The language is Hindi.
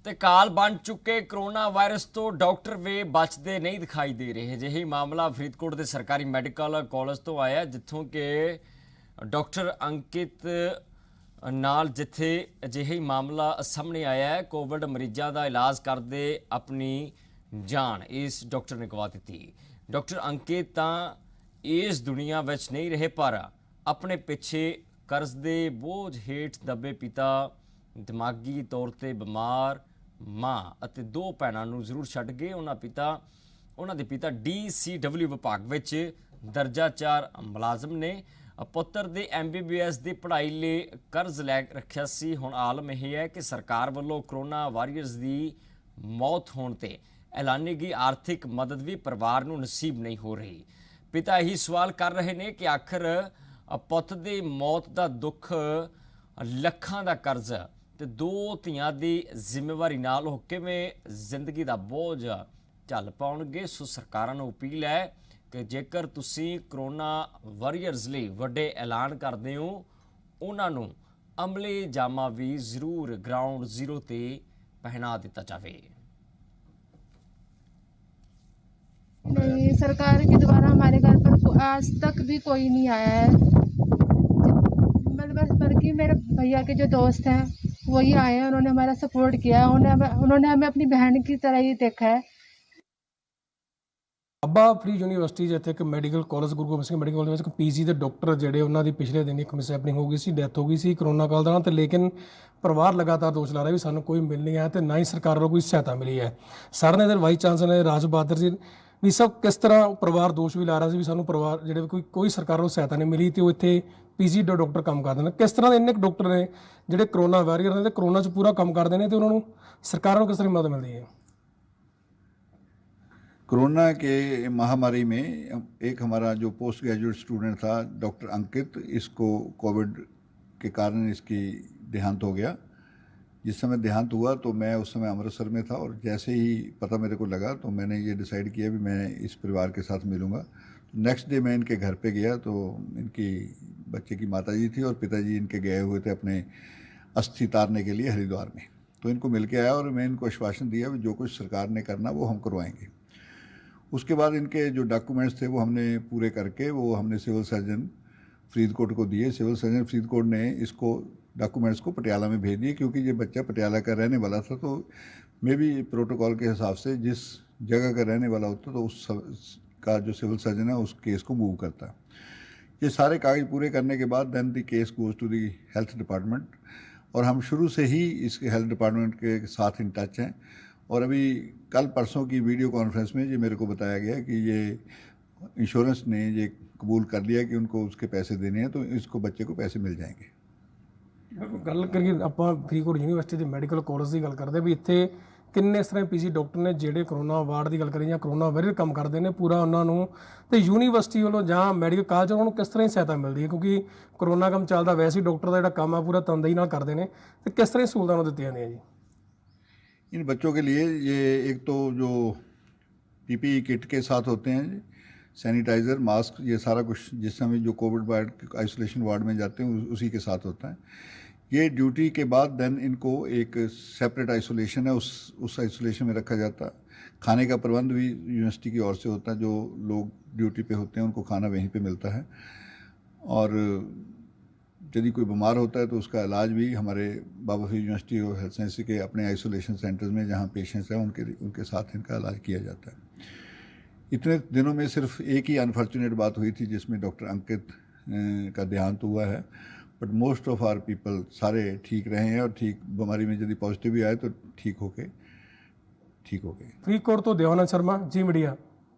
ਤੇ ਕਾਲ ਬਣ ਚੁੱਕੇ ਕਰੋਨਾ ਵਾਇਰਸ ਤੋਂ ਡਾਕਟਰ ਵੀ ਬਚਦੇ ਨਹੀਂ ਦਿਖਾਈ ਦੇ ਰਹੇ। ਅਜਿਹੀ ਮਾਮਲਾ ਫਰੀਦਕੋਟ ਦੇ ਸਰਕਾਰੀ ਮੈਡੀਕਲ ਕਾਲਜ ਤੋਂ ਆਇਆ, ਜਿੱਥੋਂ ਕਿ ਡਾਕਟਰ ਅੰਕਿਤ ਨਾਲ ਜਿੱਥੇ ਅਜਿਹੀ ਮਾਮਲਾ ਸਾਹਮਣੇ ਆਇਆ ਹੈ। ਕੋਵਿਡ ਮਰੀਜ਼ਾਂ ਦਾ ਇਲਾਜ ਕਰਦੇ ਆਪਣੀ ਜਾਨ ਇਸ ਡਾਕਟਰ ਨੇ ਗਵਾ ਦਿੱਤੀ। ਡਾਕਟਰ ਅੰਕਿਤ ਤਾਂ ਇਸ ਦੁਨੀਆ ਵਿੱਚ ਨਹੀਂ ਰਹੇ, ਪਰ ਆਪਣੇ ਪਿੱਛੇ ਕਰਜ਼ ਦੇ ਬੋਝ ਹੇਠ ਦੱਬੇ ਪਿਤਾ, ਦਿਮਾਗੀ ਤੌਰ ਤੇ ਬਿਮਾਰ ਮਾਂ ਅਤੇ ਦੋ ਭੈਣਾਂ ਨੂੰ ਜ਼ਰੂਰ ਛੱਡ ਗਏ। ਉਹਨਾਂ ਦੇ ਪਿਤਾ DCW ਵਿਭਾਗ ਵਿੱਚ ਦਰਜਾ 4 ਮੁਲਾਜ਼ਮ ਨੇ। ਪੁੱਤਰ ਦੇ MBBS ਦੀ ਪੜ੍ਹਾਈ ਲਈ ਕਰਜ਼ ਲੈ ਰੱਖਿਆ ਸੀ। ਹੁਣ ਆਲਮ ਇਹ ਹੈ ਕਿ ਸਰਕਾਰ ਵੱਲੋਂ ਕਰੋਨਾ ਵਾਰੀਅਰਸ ਦੀ ਮੌਤ ਹੋਣ ਤੇ ਐਲਾਨੀ ਗਈ ਆਰਥਿਕ ਮਦਦ ਵੀ ਪਰਿਵਾਰ ਨੂੰ ਨਸੀਬ ਨਹੀਂ ਹੋ ਰਹੀ। ਪਿਤਾ ਇਹੀ ਸਵਾਲ ਕਰ ਰਹੇ ਨੇ ਕਿ ਆਖਰ ਪੁੱਤ ਦੀ ਮੌਤ ਦਾ ਦੁੱਖ, ਲੱਖਾਂ ਦਾ ਕਰਜ਼ ਤੇ ਦੋ ਧੀਆਂ ਦੀ ਜ਼ਿੰਮੇਵਾਰੀ ਨਾਲ ਉਹ ਕਿਵੇਂ ਜ਼ਿੰਦਗੀ ਦਾ ਬੋਝ ਝੱਲ ਪਾਉਣਗੇ। ਸੋ ਸਰਕਾਰਾਂ ਨੂੰ ਅਪੀਲ ਹੈ ਕਿ ਜੇਕਰ ਤੁਸੀਂ ਕਰੋਨਾ ਵਾਰੀਅਰਸ ਲਈ ਵੱਡੇ ਐਲਾਨ ਕਰਦੇ ਹੋ, ਉਹਨਾਂ ਨੂੰ ਅਮਲੀ ਜਾਮਾ ਵੀ ਜ਼ਰੂਰ ਗਰਾਊਂਡ ਜ਼ੀਰੋ ਤੇ ਪਹਿਨਾ ਦਿੱਤਾ जावे। नहीं, सरकार के द्वारा हमारे घर पर आज तक भी कोई नहीं आया है। मतलब बल्कि मेरे भैया के जो दोस्त हैं वही आए हैं, उन्होंने हमारा सपोर्ट किया। उन्होंने हमें अपनी बहन की तरह ही देखा है। बाबा फरीद यूनीवर्सिटी जिथे एक medical college Guru Gobind Singh medical college PG ਦੇ ਡਾਕਟਰ ਜਿਹੜੇ ਉਹਨਾਂ ਦੀ ਪਿਛਲੇ ਦਿਨ ਇੱਕ ਮਿਸਹੈਪਨਿੰਗ ਹੋ ਗਈ ਸੀ, ਡੈਥ ਹੋ ਗਈ ਸੀ ਕਰੋਨਾ ਕਾਲ ਦੌਰਾਨ। ਤੇ ਲੇਕਿਨ ਪਰਿਵਾਰ ਲਗਾਤਾਰ ਦੋਸ਼ ਲਾ ਰਿਹਾ ਵੀ ਸਾਨੂੰ ਕੋਈ ਮਿਲ ਨਹੀਂ ਆਇਆ ਤੇ ਨਾ ਹੀ ਸਰਕਾਰ ਵੱਲੋਂ ਕੋਈ ਸਹਾਇਤਾ ਮਿਲੀ ਹੈ। ਸਰ ਨੇ ਵਾਈਸ ਚਾਂਸਲਰ ਨੇ ਰਾਜ ਬਹਾਦਰ ਜੀ ਵੀ ਸਭ ਕਿਸ ਤਰ੍ਹਾਂ ਪਰਿਵਾਰ ਦੋਸ਼ ਵੀ ਲਾ ਰਿਹਾ ਸੀ ਵੀ ਸਾਨੂੰ ਪਰਿਵਾਰ ਜਿਹੜੇ ਕੋਈ ਸਰਕਾਰ ਵੱਲੋਂ ਸਹਾਇਤਾ ਨਹੀਂ ਮਿਲੀ ਤੇ ਉਹ ਇੱਥੇ PG ਦੇ ਡਾਕਟਰ ਕੰਮ ਕਰਦੇ ਨੇ। ਕਿਸ ਤਰ੍ਹਾਂ ਦੇ ਇੰਨੇ ਡਾਕਟਰ ਨੇ ਜਿਹੜੇ ਕਰੋਨਾ ਵਾਰੀਅਰ ਨੇ ਤੇ ਕਰੋਨਾ 'ਚ ਪੂਰਾ ਕੰਮ ਕਰਦੇ ਨੇ ਤੇ ਉਹਨਾਂ ਨੂੰ ਸਰਕਾਰ ਨੂੰ ਕਿਸ ਤਰ੍ਹਾਂ ਮਦਦ ਮਿਲਦੀ है? कोरोना के महामारी में एक हमारा जो पोस्ट ग्रेजुएट स्टूडेंट था डॉक्टर अंकित, इसको कोविड के कारण इसकी देहांत हो गया। जिस समय देहांत हुआ तो मैं उस समय अमृतसर में था और जैसे ही पता मेरे को लगा तो मैंने ये डिसाइड किया भी मैं इस परिवार के साथ मिलूँगा। नेक्स्ट डे मैं इनके घर पे गया तो इनकी बच्चे की माताजी थी और पिताजी इनके गए हुए थे अपने अस्थि तारने के लिए हरिद्वार में। तो इनको मिल के आया और मैं इनको आश्वासन दिया भी जो कुछ सरकार ने करना वो हम करवाएंगे। उसके बाद इनके जो डॉक्यूमेंट्स थे वो हमने पूरे करके वो हमने सिविल सर्जन फरीदकोट को दिए। सिविल सर्जन फरीदकोट ने इसको डॉक्यूमेंट्स को पटियाला में भेज दिए, क्योंकि ये बच्चा पटियाला का रहने वाला था। तो मैं भी प्रोटोकॉल के हिसाब से जिस जगह का रहने वाला होता तो उस का जो सिविल सर्जन है उस केस को मूव करता। ये सारे कागज पूरे करने के बाद then the case goes to the health department और हम शुरू से ही इसके हेल्थ डिपार्टमेंट के साथ इन टच हैं। और अभी कल परसों की वीडियो कॉन्फ्रेंस में ये मेरे को बताया गया कि ये इंश्योरेंस ने ये कबूल कर लिया कि उनको उसके पैसे देने हैं, तो इसको बच्चे को पैसे मिल जाएंगे। ਗੱਲ ਕਰੀਏ ਆਪਾਂ ਫਰੀਦਕੋਟ ਯੂਨੀਵਰਸਿਟੀ ਦੇ ਮੈਡੀਕਲ ਕਾਲਜ ਦੀ ਗੱਲ ਕਰਦੇ ਵੀ ਇੱਥੇ ਕਿੰਨੇ ਇਸ ਤਰ੍ਹਾਂ PG ਡਾਕਟਰ ਨੇ ਜਿਹੜੇ ਕਰੋਨਾ ਵਾਰਡ ਦੀ ਗੱਲ ਕਰੀਏ ਜਾਂ ਕਰੋਨਾ ਵਾਰੀਅਰ ਕੰਮ ਕਰਦੇ ਨੇ ਪੂਰਾ ਉਹਨਾਂ ਨੂੰ, ਤੇ ਯੂਨੀਵਰਸਿਟੀ ਵੱਲੋਂ ਜਾਂ ਮੈਡੀਕਲ ਕਾਲਜ ਉਹਨਾਂ ਨੂੰ ਕਿਸ ਤਰ੍ਹਾਂ ਦੀ ਸਹਾਇਤਾ ਮਿਲਦੀ ਹੈ? ਕਿਉਂਕਿ ਕਰੋਨਾ ਕੰਮ ਚੱਲਦਾ, ਵੈਸੇ ਹੀ ਡਾਕਟਰ ਦਾ ਜਿਹੜਾ ਕੰਮ ਆ ਪੂਰਾ ਤਨਦੇਹੀ ਨਾਲ ਕਰਦੇ ਨੇ, ਤੇ ਕਿਸ ਤਰ੍ਹਾਂ ਸਹੂਲਤਾਂ ਨੂੰ ਦਿੱਤੀਆਂ ਜਾਂਦੀਆਂ ਜੀ? इन बच्चों के लिए ये एक तो जो PPE किट के साथ होते हैं, सैनिटाइज़र, मास्क, ये सारा कुछ जिस समय जो कोविड वार्ड आइसोलेशन वार्ड में जाते हैं उसी के साथ होता है। ये ड्यूटी के बाद देन इनको एक सेपरेट आइसोलेशन है, उस आइसोलेशन में रखा जाता है। खाने का प्रबंध भी यूनिवर्सिटी की ओर से होता है, जो लोग ड्यूटी पे होते हैं उनको खाना वहीं पे मिलता है। और यदि कोई बीमार होता है तो उसका इलाज भी हमारे बाबा फरीद यूनिवर्सिटी और हेल्थ साइंस के अपने आइसोलेशन सेंटर्स में जहाँ पेशेंट्स हैं उनके साथ इनका इलाज किया जाता है। इतने दिनों में सिर्फ एक ही अनफॉर्चुनेट बात हुई थी जिसमें डॉक्टर अंकित का देहांत हुआ है, but most of our people सारे ठीक रहे हैं और ठीक बीमारी में यदि पॉजिटिव भी आए तो ठीक हो गए। फरीदकोट तो देवानंद शर्मा, जी मीडिया।